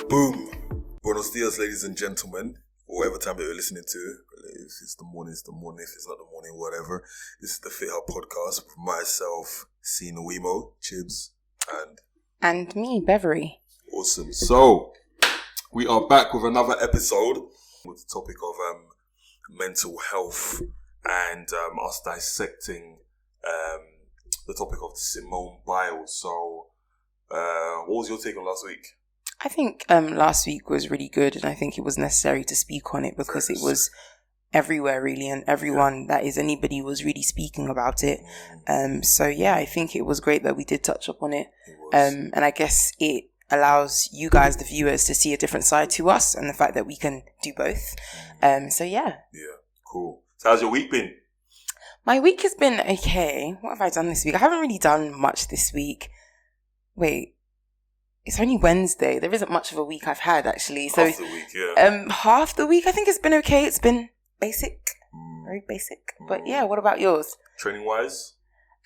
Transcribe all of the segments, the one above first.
Boom. Buenos dias, ladies and gentlemen. Whatever time that you're listening to, if it's the morning, it's the morning. If it's not the morning, whatever. This is the Fithub podcast with myself, Bevery, Chibz, and me, Bevery. Awesome. So, we are back with another episode with the topic of mental health and us dissecting the topic of Simone Biles. So, what was your take on last week? I think last week was really good, and I think it was necessary to speak on it because it was everywhere really, and everyone that is anybody was really speaking about it. So yeah, I think it was great that we did touch up on it. And I guess it allows you guys, the viewers, to see a different side to us and the fact that we can do both. So yeah. Yeah, cool. So how's your week been? My week has been okay. What have I done this week? I haven't really done much this week. Wait. It's only Wednesday. There isn't much of a week I've had, actually. So, half the week, yeah. Half the week, I think it's been okay. It's been basic. Very basic. But yeah, what about yours? Training-wise?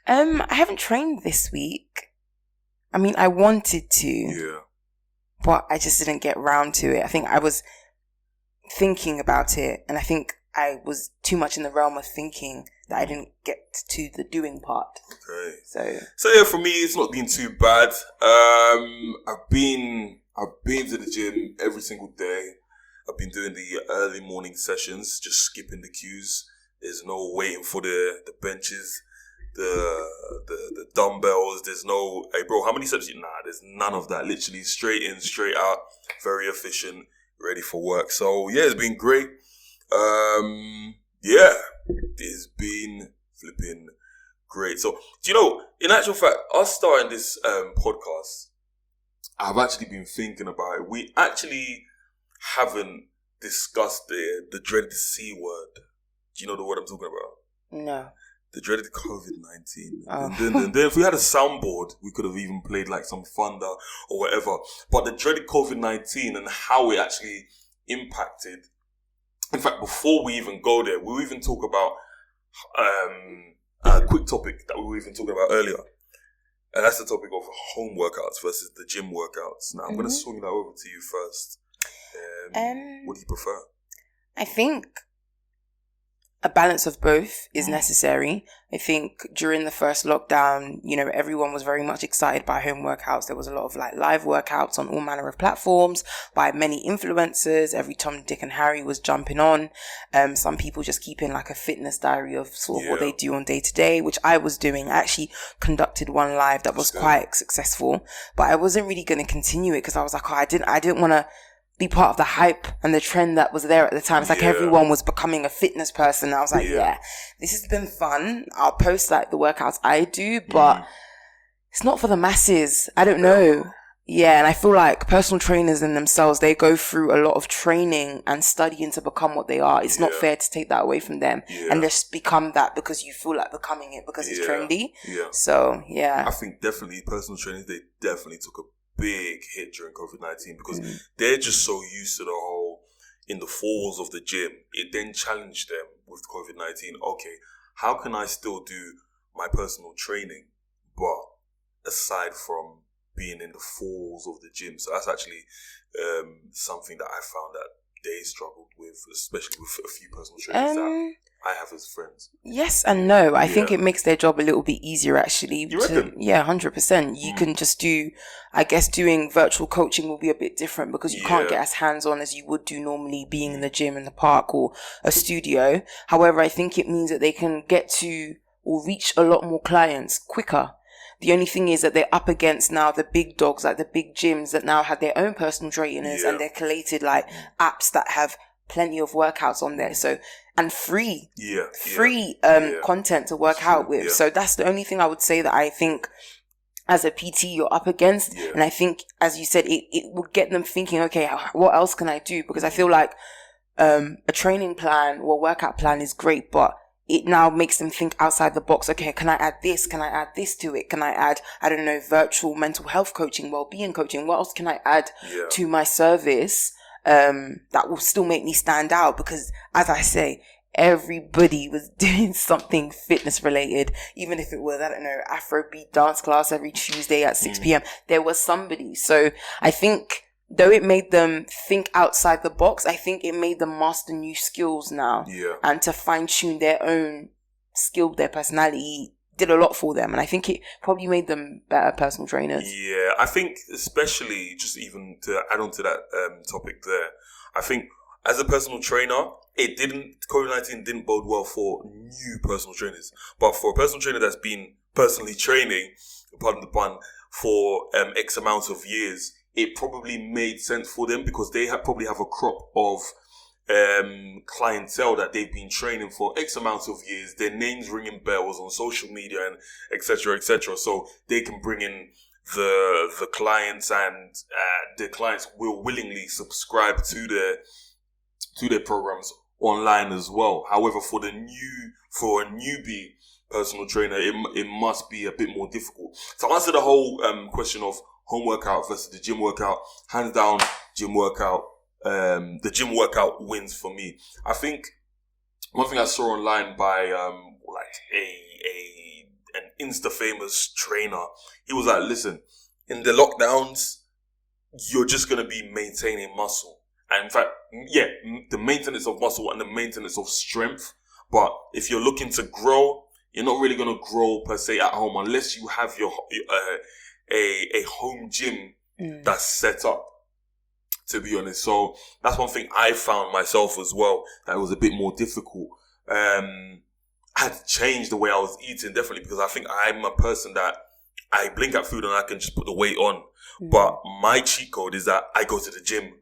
I haven't trained this week. I mean, I wanted to. Yeah. But I just didn't get round to it. I think I was thinking about it, and I think I was too much in the realm of thinking that I didn't get to the doing part. Okay. So yeah, for me, it's not been too bad. I've been to the gym every single day. I've been doing the early morning sessions, just skipping the queues. There's no waiting for the benches, the dumbbells. There's no, hey bro, how many steps? Nah, there's none of that. Literally straight in, straight out, very efficient, ready for work. So yeah, it's been great. Yeah, it's been flipping great. So, do you know, in actual fact, us starting this podcast, I've actually been thinking about it. We actually haven't discussed the dreaded C word. Do you know the word I'm talking about? No. The dreaded COVID-19. Oh. And then if we had a soundboard, we could have even played like some thunder or whatever. But the dreaded COVID-19 and how it actually impacted. In fact, before we even go there, we'll even talk about a quick topic that we were even talking about earlier. And that's the topic of home workouts versus the gym workouts. Now, I'm going to swing that over to you first. What do you prefer? I think a balance of both is necessary. I think during the first lockdown, you know, everyone was very much excited by home workouts. There was a lot of like live workouts on all manner of platforms by many influencers. Every Tom, Dick and Harry was jumping on. Some people just keeping like a fitness diary of sort of what they do on day to day, which I was doing. I actually conducted one live that was quite successful, but I wasn't really going to continue it because I was like, I didn't want to be part of the hype and the trend that was there at the time. It's like everyone was becoming a fitness person. I was like, this has been fun. I'll post like the workouts I do, but it's not for the masses. I don't know. Yeah, and I feel like personal trainers in themselves, they go through a lot of training and studying to become what they are. It's not fair to take that away from them and just become that because you feel like becoming it because it's trendy. Yeah. So, yeah. I think definitely personal trainers, they definitely took a big hit during COVID-19 because they're just so used to the whole in the four walls of the gym. It then challenged them with COVID-19. Okay, how can I still do my personal training, but aside from being in the four walls of the gym? So that's actually something that I found that they struggled with, especially with a few personal trainers that I have as friends. Yes and no. I think it makes their job a little bit easier, actually. You reckon? Yeah, 100%. You can just do, I guess doing virtual coaching will be a bit different because you can't get as hands-on as you would do normally being in the gym, in the park or a studio. However, I think it means that they can get to or reach a lot more clients quicker. The only thing is that they're up against now the big dogs, like the big gyms that now have their own personal trainers and they're collated like apps that have plenty of workouts on there. So, and free content to work out with. So that's the only thing I would say that I think as a PT you're up against. Yeah. And I think, as you said, it will get them thinking, okay, what else can I do? Because I feel like a training plan or workout plan is great, but it now makes them think outside the box. Okay, can I add this? Can I add this to it? Can I add, I don't know, virtual mental health coaching, well-being coaching? What else can I add to my service that will still make me stand out? Because, as I say, everybody was doing something fitness related, even if it was, I don't know, Afrobeat dance class every Tuesday at 6 p.m. There was somebody. So I think, though it made them think outside the box, I think it made them master new skills now. Yeah. And to fine tune their own skill, their personality, did a lot for them. And I think it probably made them better personal trainers. Yeah, I think especially, just even to add on to that topic there, I think as a personal trainer, COVID-19 didn't bode well for new personal trainers. But for a personal trainer that's been personally training, pardon the pun, for X amount of years, it probably made sense for them because they probably have a crop of clientele that they've been training for X amount of years. Their names ringing bells on social media and etc. etc. So they can bring in the clients, and the clients will willingly subscribe to their programs online as well. However, for a newbie personal trainer, it must be a bit more difficult. To answer the whole question of home workout versus the gym workout, hands down, gym workout. The gym workout wins for me. I think one thing I saw online by an Insta famous trainer, he was like, listen, in the lockdowns, you're just gonna be maintaining muscle. And in fact, the maintenance of muscle and the maintenance of strength. But if you're looking to grow, you're not really gonna grow per se at home unless you have a home gym that's set up, to be honest. So that's one thing I found myself as well, that was a bit more difficult. I had to change the way I was eating, definitely, because I think I'm a person that I blink at food and I can just put the weight on. But my cheat code is that I go to the gym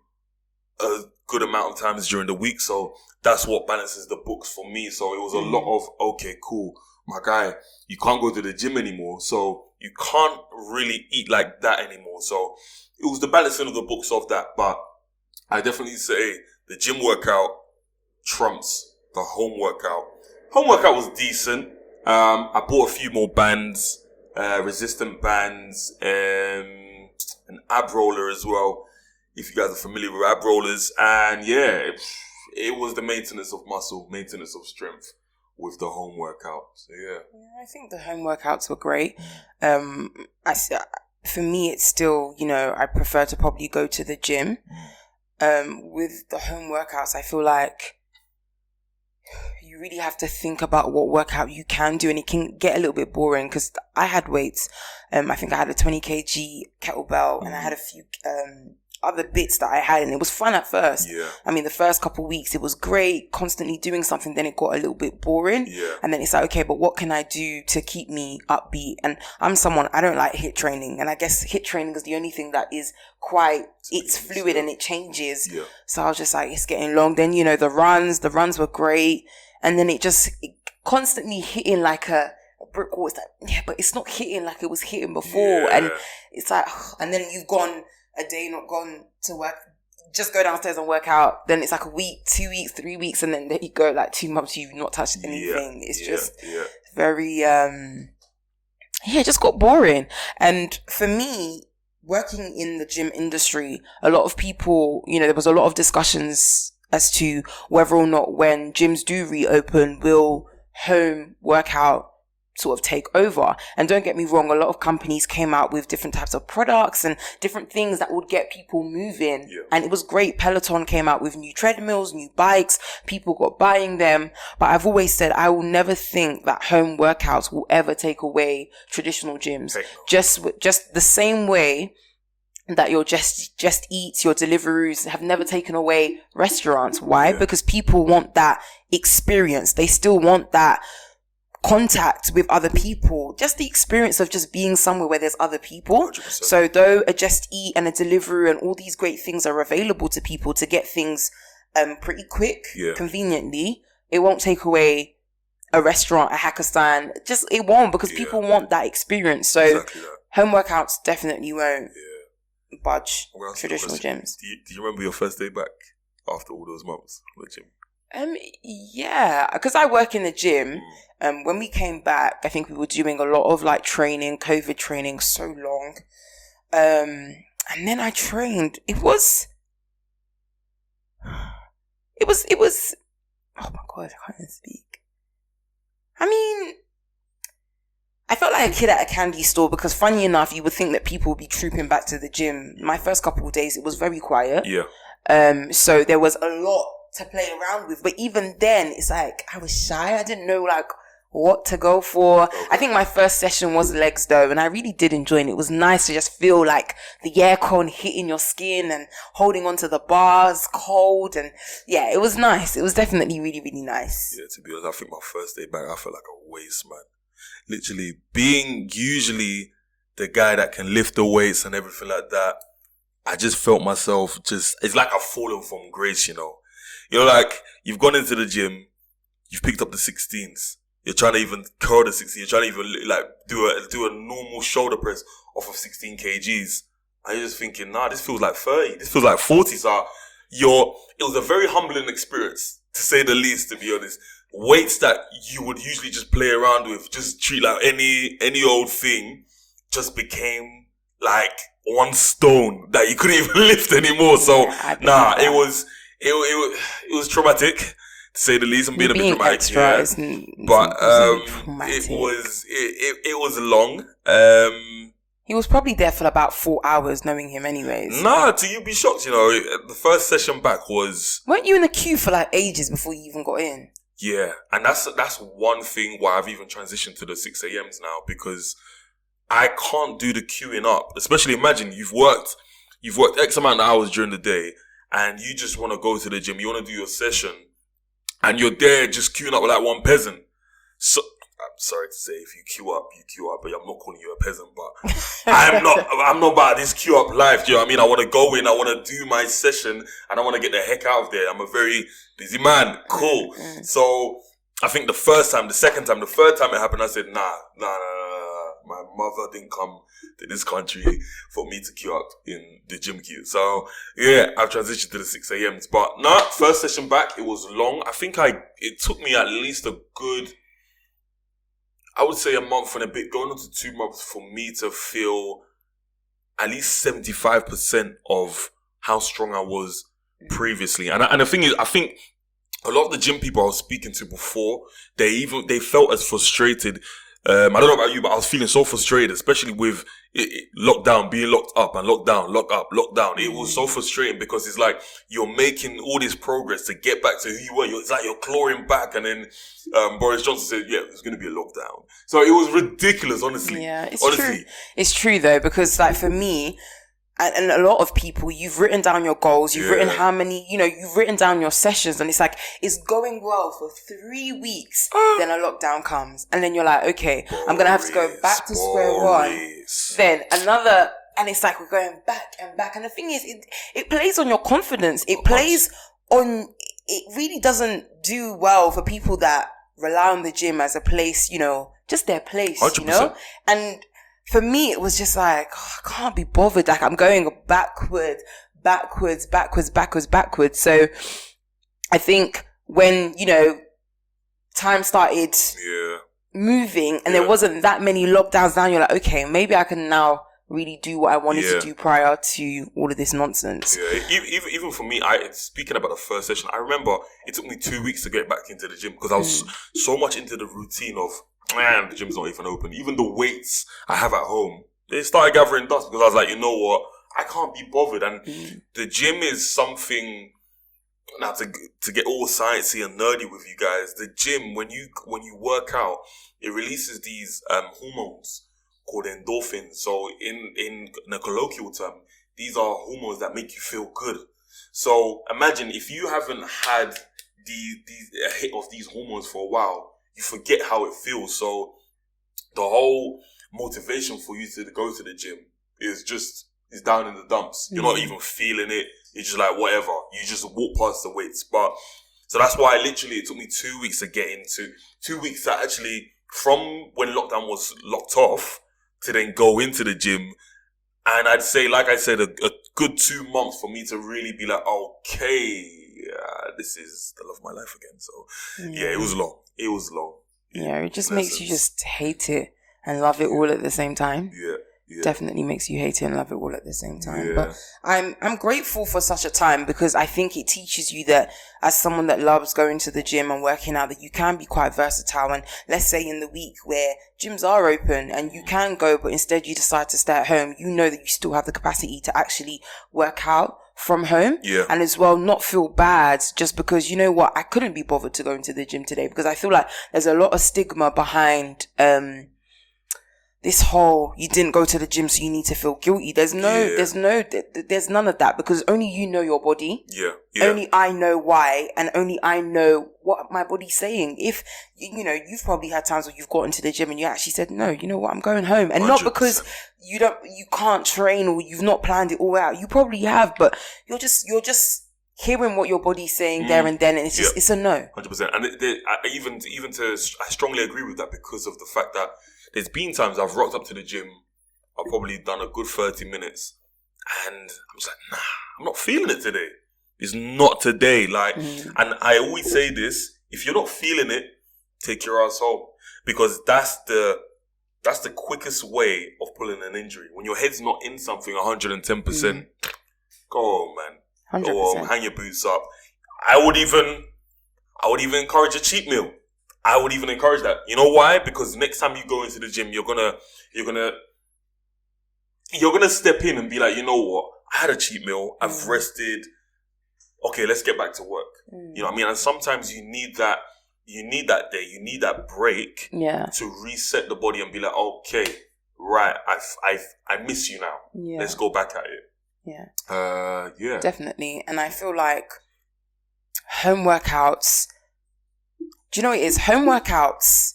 a good amount of times during the week. So that's what balances the books for me. So it was a lot of, okay, cool, my guy, you can't go to the gym anymore, so you can't really eat like that anymore. So it was the balancing of the books of that. But I definitely say the gym workout trumps the home workout. Home workout was decent. I bought a few more bands, resistant bands, an ab roller as well, if you guys are familiar with ab rollers. And yeah, it was the maintenance of muscle, maintenance of strength with the home workout. So yeah, I think the home workouts were great. For me, it's still, I prefer to probably go to the gym. With the home workouts, I feel like you really have to think about what workout you can do, and it can get a little bit boring because I had weights. I think I had a 20 kg kettlebell and I had a few other bits that I had, and it was fun at first. Yeah. I mean, the first couple of weeks, it was great, constantly doing something. Then it got a little bit boring. Yeah. And then it's like, okay, but what can I do to keep me upbeat? And I'm someone, I don't like HIIT training. And I guess HIIT training is the only thing that is it's fluid and it changes. Yeah. So I was just like, it's getting long. Then, the runs were great. And then it constantly hitting like a brick wall. It's like, yeah, but it's not hitting like it was hitting before. Yeah. And it's like, and then you've gone a day not gone to work, just go downstairs and work out. Then it's like a week, 2 weeks, 3 weeks, and then there you go, like 2 months you've not touched anything. It's just very it just got boring. And for me, working in the gym industry, a lot of people, there was a lot of discussions as to whether or not when gyms do reopen, will home workout sort of take over. And don't get me wrong, a lot of companies came out with different types of products and different things that would get people moving. Yeah. And it was great. Peloton came out with new treadmills, new bikes, people got buying them. But I've always said I will never think that home workouts will ever take away traditional gyms. Just the same way that your just eats, your deliveries have never taken away restaurants. Why? Yeah. Because people want that experience. They still want that contact with other people, just the experience of just being somewhere where there's other people. 100%. So though a Just Eat and a Deliveroo and all these great things are available to people to get things pretty quick, conveniently, it won't take away a restaurant, a Hakkasan. Just, it won't, because people want that experience. So home workouts definitely won't budge Well, traditional gyms. Do you remember your first day back after all those months in the gym? Yeah, because I work in the gym. When we came back, I think we were doing a lot of like training, COVID training, so long. And then I trained. It was. Oh my God, I can't even speak. I mean, I felt like a kid at a candy store because, funny enough, you would think that people would be trooping back to the gym. My first couple of days, it was very quiet. Yeah. So there was a lot to play around with, but even then, it's like I was shy. I didn't know like what to go for. Okay. I think my first session was legs though, and I really did enjoy it. It was nice to just feel like the aircon hitting your skin and holding onto the bars, cold, and yeah, it was nice. It was definitely really, really nice. Yeah, to be honest, I think my first day back, I felt like a waste man. Literally being usually the guy that can lift the weights and everything like that, I just felt myself it's like I've fallen from grace, you know. You're like, you've gone into the gym, you've picked up the 16s, you're trying to even curl the 16, you're trying to even like do a normal shoulder press off of 16 kgs. And you're just thinking, nah, this feels like 30, this feels like 40. So it was a very humbling experience, to say the least, to be honest. Weights that you would usually just play around with, just treat like any old thing, just became like one stone that you couldn't even lift anymore. So it was traumatic, to say the least. I'm being a bit dramatic, extra, but it was long. He was probably there for about 4 hours, knowing him anyways. Nah, you'd be shocked, you know. The first session back was... Weren't you in the queue for like ages before you even got in? Yeah, and that's one thing why I've even transitioned to the 6 a.m.s now, because I can't do the queuing up. Especially imagine you've worked X amount of hours during the day and you just want to go to the gym, you want to do your session and you're there just queuing up with like one peasant. So I'm sorry to say, if you queue up, but I'm not calling you a peasant, but I'm not about this queue up life. Do you know what I mean? I want to go in, I want to do my session, and I want to get the heck out of there. I'm a very busy man. Cool. So I think the first time, the second time, the third time it happened, I said, nah. My mother didn't come to this country for me to queue up in the gym queue. So yeah, I've transitioned to the 6 a.m.s. But first session back, it was long. I think it took me at least a good, I would say a month and a bit, going on to 2 months for me to feel at least 75% of how strong I was previously. And the thing is, I think a lot of the gym people I was speaking to before, they felt as frustrated. I don't know about you, but I was feeling so frustrated, especially with lockdown, being locked up and locked down, lock up, lockdown. It was so frustrating because it's like you're making all this progress to get back to who you were. It's like you're clawing back, and then Boris Johnson said, yeah, there's going to be a lockdown. So it was ridiculous, honestly. Yeah, true. It's true though, because like for me, and a lot of people, you've written down your goals, you've written how many, you've written down your sessions, and it's like, it's going well for 3 weeks, then a lockdown comes, and then you're like, okay, I'm going to have to go back to square one, then another, and it's like we're going back and back, and the thing is, it plays on your confidence, it really doesn't do well for people that rely on the gym as a place, just their place, 100%. And for me, it was just like, I can't be bothered. Like, I'm going backwards. So I think when, time started moving and there wasn't that many lockdowns down, you're like, okay, maybe I can now really do what I wanted to do prior to all of this nonsense. Yeah, even for me, speaking about the first session, I remember it took me 2 weeks to get back into the gym because I was so much into the routine of, man, the gym's not even open. Even the weights I have at home, they started gathering dust because I was like, you know what? I can't be bothered. And the gym is something, now to get all sciencey and nerdy with you guys, the gym, when you work out, it releases these hormones called endorphins. So in a colloquial term, these are hormones that make you feel good. So imagine if you haven't had a hit of these hormones for a while, you forget how it feels. So the whole motivation for you to go to the gym is down in the dumps. You're not even feeling it. You're just like, whatever. You just walk past the weights. But so that's why literally it took me 2 weeks to get into 2 weeks that actually from when lockdown was locked off to then go into the gym. And I'd say, like I said, a good 2 months for me to really be like, okay, this is the love of my life again. So, yeah, it was long. It was long. Yeah, it just makes you just hate it and love it all at the same time. Yeah. Definitely makes you hate it and love it all at the same time. Yeah. But I'm grateful for such a time, because I think it teaches you that as someone that loves going to the gym and working out, that you can be quite versatile. And let's say in the week where gyms are open and you can go, but instead you decide to stay at home, you know that you still have the capacity to actually work out from home. Yeah. And as well, not feel bad just because, you know what, I couldn't be bothered to go into the gym today, because I feel like there's a lot of stigma behind this whole, you didn't go to the gym so you need to feel guilty. There's none of that, because only you know your body. Yeah. Only I know why, and only I know what my body's saying. If, you know, you've probably had times where you've gotten to the gym and you actually said, no, you know what, I'm going home. And 100%. Not because you can't train or you've not planned it all out. You probably have, but you're just hearing what your body's saying there and then, and it's just, it's a no. 100%. And I strongly agree with that, because of the fact that there's been times I've rocked up to the gym, I've probably done a good 30 minutes, and I'm just like, nah, I'm not feeling it today. It's not today. Like, and I always say this, if you're not feeling it, take your ass home. Because that's the quickest way of pulling an injury. When your head's not in something 110%, go on, man. 100%. Go on, hang your boots up. I would even encourage a cheat meal. I would even encourage that. You know why? Because next time you go into the gym, you're gonna step in and be like, you know what? I had a cheat meal. I've rested. Okay, let's get back to work. You know what I mean? And sometimes you need that day. You need that break. Yeah. To reset the body and be like, okay, right. I miss you now. Yeah. Let's go back at it. Yeah. Yeah. Definitely. And I feel like home workouts. Do you know what it is? Home workouts,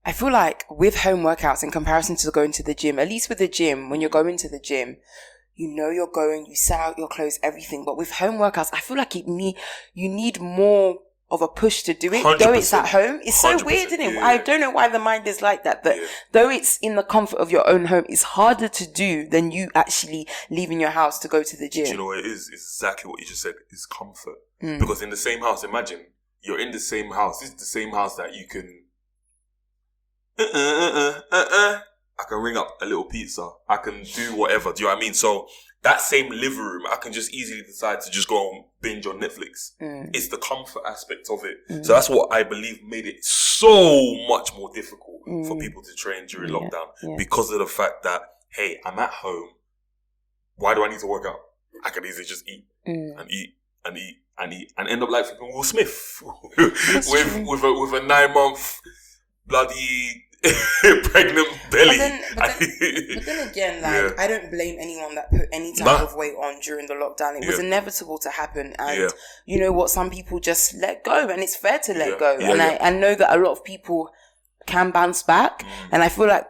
I feel like with home workouts in comparison to going to the gym, at least with the gym, when you're going to the gym, you know you're going, you set out your clothes, everything. But with home workouts, I feel like you need more of a push to do it. 100%. Though it's at home, it's so weird, isn't it? Yeah. I don't know why the mind is like that. But though it's in the comfort of your own home, it's harder to do than you actually leaving your house to go to the gym. Do you know what it is? It's exactly what you just said. It's comfort. Because in the same house, imagine you're in the same house. This is the same house that you can. I can ring up a little pizza. I can do whatever. Do you know what I mean? So that same living room, I can just easily decide to just go and binge on Netflix. It's the comfort aspect of it. So that's what I believe made it so much more difficult for people to train during lockdown. Because of the fact that, hey, I'm at home. Why do I need to work out? I can easily just eat and eat and eat and eat and end up like flipping Will Smith with a 9-month bloody pregnant belly. But then again, like, I don't blame anyone that put any type of weight on during the lockdown. It was inevitable to happen, and you know what? Some people just let go, and it's fair to let go. And I know that a lot of people can bounce back, and I feel like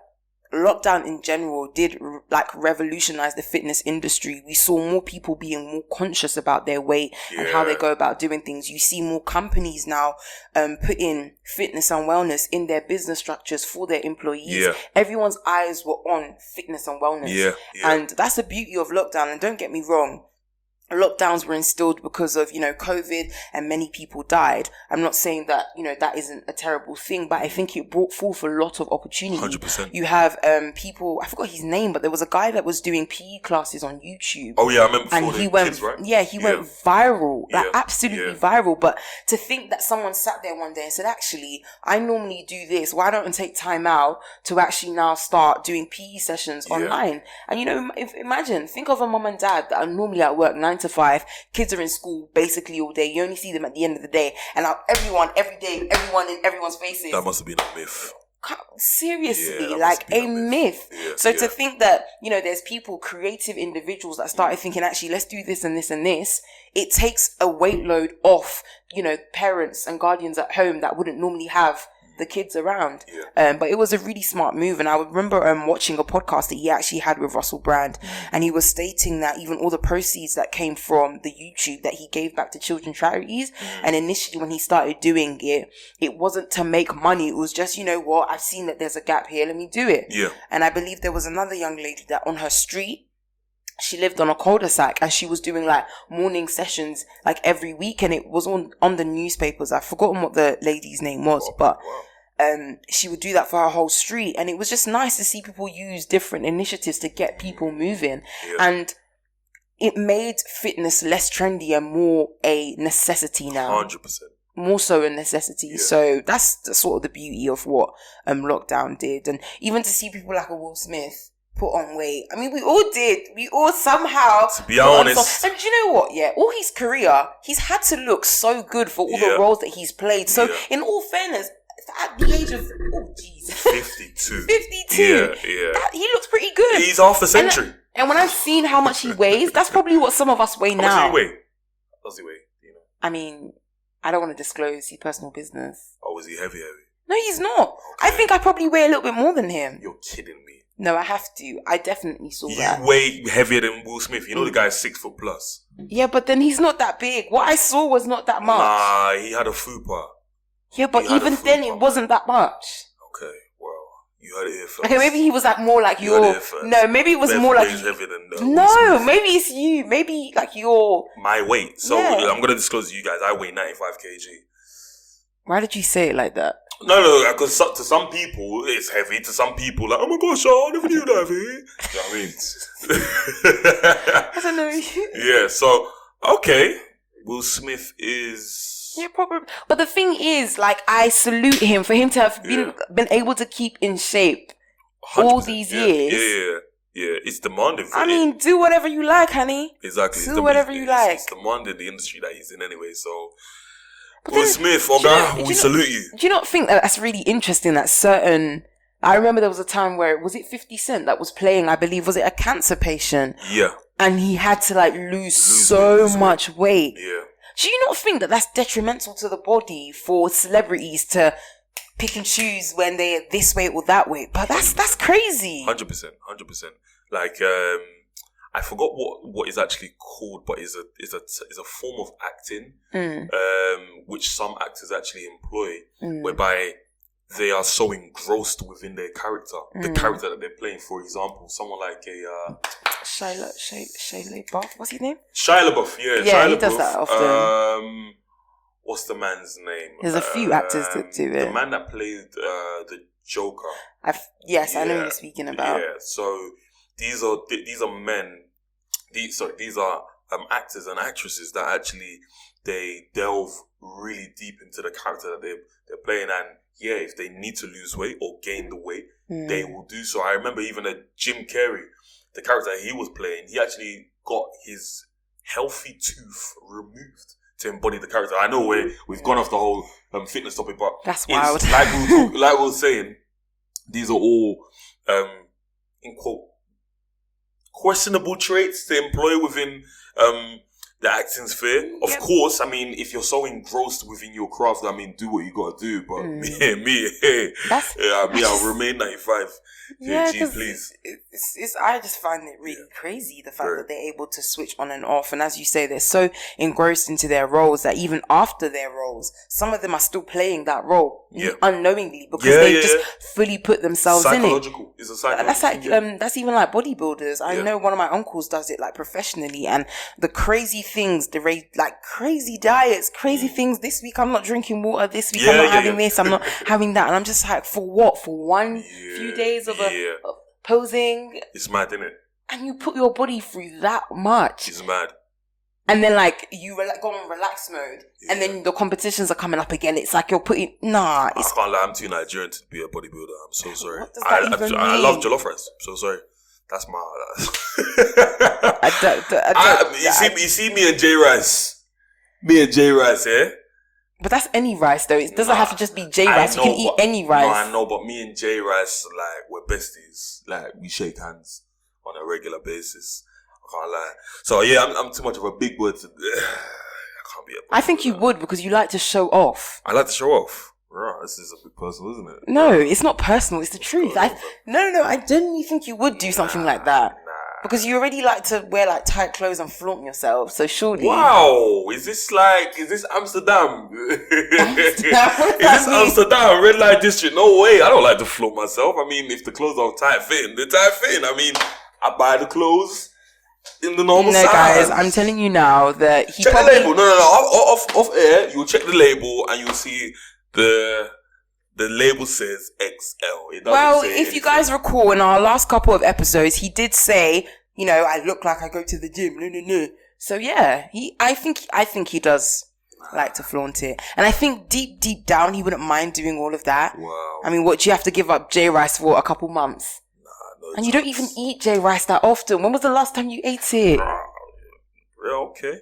lockdown in general did like revolutionize the fitness industry. We saw more people being more conscious about their weight and how they go about doing things. You see more companies now put in fitness and wellness in their business structures for their employees. Everyone's eyes were on fitness and wellness. And that's the beauty of lockdown. And don't get me wrong, lockdowns were instilled because of, you know, COVID, and many people died. I'm not saying that, you know, that isn't a terrible thing, but I think it brought forth a lot of opportunity. 100%. You have people, I forgot his name, but there was a guy that was doing PE classes on YouTube. Oh yeah, I remember. And he went, kids, right? he went viral, like absolutely viral. But to think that someone sat there one day and said, actually, I normally do this. Why don't I take time out to actually now start doing PE sessions online? And you know, imagine, think of a mom and dad that are normally at work 9 to 5, kids are in school basically all day. You only see them at the end of the day, and now everyone in everyone's faces. That must have been a myth. Seriously, like a myth. So to think that, you know, there's people, creative individuals that started thinking, actually, let's do this and this and this. It takes a weight load off, you know, parents and guardians at home that wouldn't normally have the kids around. Yeah. But it was a really smart move. And I remember watching a podcast that he actually had with Russell Brand, and he was stating that even all the proceeds that came from the YouTube that he gave back to children's charities, and initially when he started doing it, it wasn't to make money. It was just, you know what, I've seen that there's a gap here, let me do it. Yeah. And I believe there was another young lady that on her street, she lived on a cul-de-sac, and she was doing like morning sessions like every week, and it was on the newspapers. I've forgotten what the lady's name was, but she would do that for her whole street, and it was just nice to see people use different initiatives to get people moving. And it made fitness less trendy and more a necessity now. 100%. More so a necessity. So that's the sort of the beauty of what lockdown did. And even to see people like a Will Smith put on weight. I mean, we all did. We all somehow. To be honest. And do you know what? Yeah, all his career, he's had to look so good for all the roles that he's played. So, in all fairness, at the age of 52. 52. Yeah. He looks pretty good. He's half a century. And when I've seen how much he weighs, that's probably what some of us weigh now. How much does he weigh? Do you know? I mean, I don't want to disclose his personal business. Oh, is he heavy? No, he's not. Okay. I think I probably weigh a little bit more than him. You're kidding me. No, I have to. I definitely saw that. You weigh heavier than Will Smith. You know the guy's 6 foot plus. Yeah, but then he's not that big. What I saw was not that much. Nah, he had a fupa. Yeah, but even then it wasn't that much. Okay, well, you heard it here first. Okay, maybe he was like more like your. No, maybe it was more like. Heavier than Will Smith. Maybe it's you. Maybe like your. My weight. So I'm gonna disclose to you guys. I weigh 95 kg. Why did you say it like that? No, because to some people it's heavy. To some people, like, oh my gosh, I never knew that heavy. You know what I mean? I don't know. Yeah. So okay, Will Smith is. Yeah, probably. But the thing is, like, I salute him for him to have been able to keep in shape all these years. Yeah. It's demanding. I mean, do whatever you like, honey. Exactly. Do whatever you like. It's demanding the industry that he's in anyway. So. But Will Smith, we salute you. Do you not think that that's really interesting that certain... I remember there was a time where, was it 50 Cent that was playing, I believe, was it a cancer patient? Yeah. And he had to like lose so much weight. Yeah. Do you not think that that's detrimental to the body for celebrities to pick and choose when they're this way or that way? But that's crazy. 100%. Like, I forgot what is actually called, but is a form of acting, which some actors actually employ, whereby they are so engrossed within their character, the character that they're playing. For example, someone like a Shia LaBeouf, what's his name? Shia LaBeouf, yeah, Shia he LaBeouf. does that often. What's the man's name? There's a few actors that do it. The man that played the Joker. I know who you're speaking about. Yeah, so. These are men. These are actors and actresses that actually they delve really deep into the character that they're playing, and if they need to lose weight or gain the weight, they will do so. I remember even Jim Carrey, the character he was playing, he actually got his healthy tooth removed to embody the character. I know we've gone off the whole fitness topic, but that's wild. Like we were saying, these are all in quote questionable traits to employ within the acting sphere. Of course, I mean, if you're so engrossed within your craft, I mean, do what you gotta do. But I'll remain 95. Yeah, please. I just find it really crazy, the fact that they're able to switch on and off. And as you say, they're so engrossed into their roles that even after their roles, some of them are still playing that role unknowingly because they just fully put themselves in it. It's a psychological. That's even like bodybuilders. I know one of my uncles does it like professionally, and the crazy things, like crazy diets, crazy things. This week I'm not drinking water. This week I'm not having this. I'm not having that. And I'm just like, for what? For one few days of posing? It's mad, isn't it? And you put your body through that much. It's mad. And then like you go on relax mode, and then the competitions are coming up again. It's like you're putting I can't lie. I'm too Nigerian to be a bodybuilder. I'm so sorry. What does that even mean? I love jollof rice. I'm so sorry. That's my. You see me and J Rice. Me and J Rice, yeah. But that's any rice, though. It doesn't have to just be J Rice. You can eat any rice. No, I know, but me and J Rice, like, we're besties. Like, we shake hands on a regular basis. I can't lie. So yeah, I'm too much of a big word to. I can't be. I think you would, because you like to show off. I like to show off. Right, this is a bit personal, isn't it? No, it's not personal. It's the truth. No. I genuinely think you would do something like that. Because you already like to wear like tight clothes and flaunt yourself, so surely. Wow, is this Amsterdam? Is this Amsterdam, red light district? No way, I don't like to flaunt myself. I mean, if the clothes are tight fitting, they're tight fitting. I mean, I buy the clothes in the normal size. No, guys, I'm telling you now that he check the label. No. Off air, you'll check the label and you'll see the label says XL. Well, if you guys recall, in our last couple of episodes, he did say, you know, I look like I go to the gym. No. So yeah, I think he does like to flaunt it, and I think deep down he wouldn't mind doing all of that. Wow. I mean, what do you have to give up J rice for a couple months? No and you don't even eat J rice that often. When was the last time you ate it? Okay.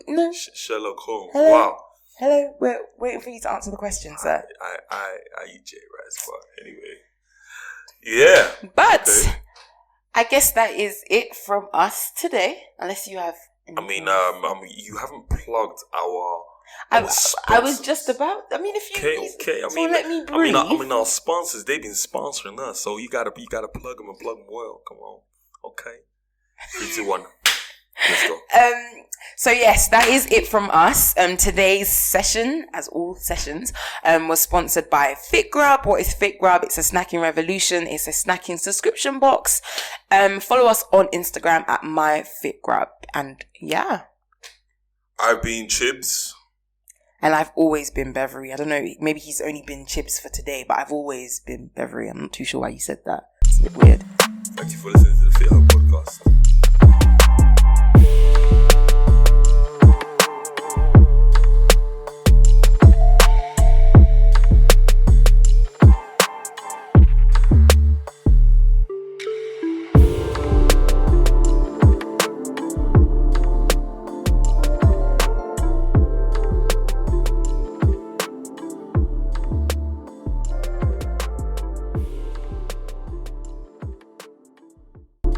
No. Sherlock Holmes. Hello? Wow. Hello, we're waiting for you to answer the question, sir. I eat J rice, but anyway. Yeah. But okay. I guess that is it from us today. Unless you have anything else. You haven't plugged our I was just about. I mean, if you okay. let me breathe. I mean, our sponsors, they've been sponsoring us, so you gotta plug them and plug them well. Come on, okay. 3, 2, 1. Let's go. So yes, that is it from us. Today's session, as all sessions, was sponsored by FitGrub. What is FitGrub? It's a snacking revolution. It's a snacking subscription box. Follow us on Instagram at myfitgrub. And yeah. I've been Chibz. And I've always been Bevery. I don't know, maybe he's only been Chibz for today, but I've always been Bevery. I'm not too sure why you said that. It's a bit weird. Thank you for listening to the Fithub.